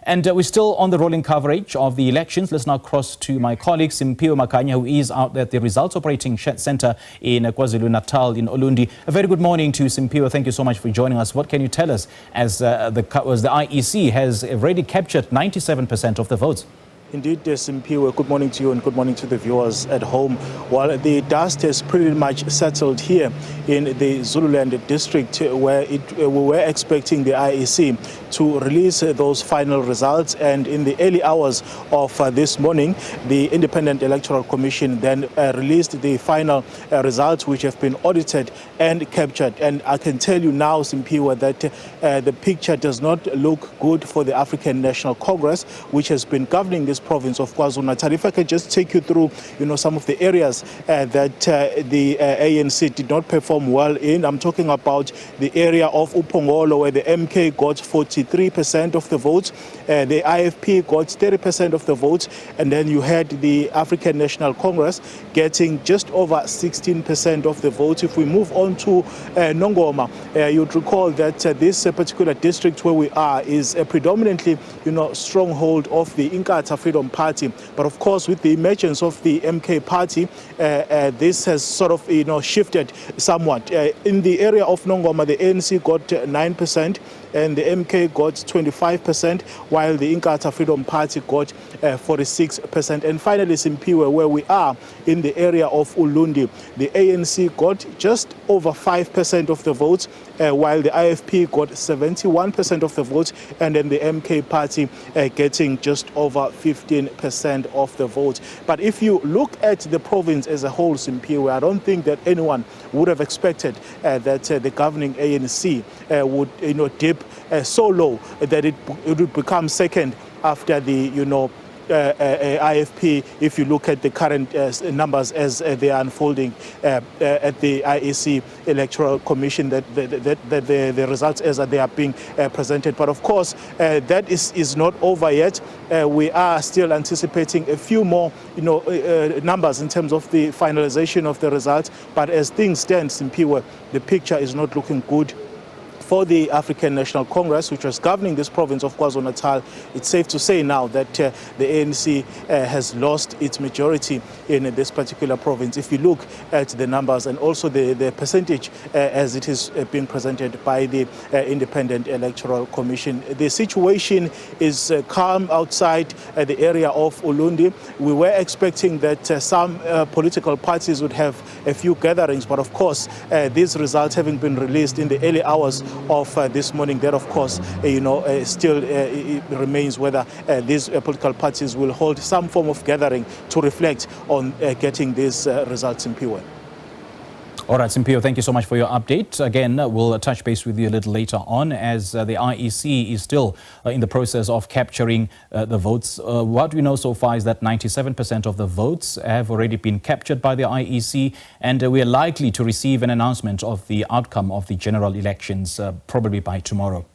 And we're still on the rolling coverage of the elections. Let's now cross to my colleague Simphiwe Makanya, who is out at the Results Operating Centre in KwaZulu-Natal in Ulundi. A very good morning to Simphiwe. Thank you so much for joining us. What can you tell us as the IEC has already captured 97% of the votes? Indeed, Simphiwe, good morning to you and good morning to the viewers at home. Well, the dust has pretty much settled here in the Zululand district where we were expecting the IEC to release those final results, and in the early hours of this morning, the Independent Electoral Commission then released the final results, which have been audited and captured. And I can tell you now, Simphiwe, that the picture does not look good for the African National Congress, which has been governing this province of KwaZulu-Natal. If I could just take you through, some of the areas that the ANC did not perform well in. I'm talking about the area of uMkhonto, where the MK got 43% of the votes, the IFP got 30% of the votes, and then you had the African National Congress getting just over 16% of the votes. If we move on to Nongoma, you'd recall that this particular district where we are is predominantly, stronghold of the Inkatha Freedom Party. But of course, with the emergence of the MK party, this has sort of, shifted somewhat. In the area of Nongoma, the ANC got 9%, and the MK got 25%, while the Inkatha Freedom Party got 46%. And finally, Simphiwe, where we are in the area of Ulundi, the ANC got just over 5% of the votes, while the IFP got 71% of the votes, and then the MK party getting just over 15% of the votes. But if you look at the province as a whole, Simphiwe, I don't think that anyone would have expected that the governing ANC would, dip so low that it would become second after the, IFP, if you look at the current numbers as they are unfolding at the IEC Electoral Commission, that the results as they are being presented. But of course, that is not over yet. We are still anticipating a few more, numbers in terms of the finalization of the results. But as things stand, Simphiwe, the picture is not looking good for the African National Congress, which was governing this province of KwaZulu-Natal. It's safe to say now that the ANC has lost its majority in this particular province. If you look at the numbers and also the percentage as it is being presented by the Independent Electoral Commission, the situation is calm outside the area of Ulundi. We were expecting that some political parties would have a few gatherings, but of course, these results having been released in the early hours of this morning, that of course, still remains whether these political parties will hold some form of gathering to reflect on getting these results in Simphiwe. All right, Simphiwe, thank you so much for your update. Again, we'll touch base with you a little later on as the IEC is still in the process of capturing the votes. What we know so far is that 97% of the votes have already been captured by the IEC, and we are likely to receive an announcement of the outcome of the general elections probably by tomorrow.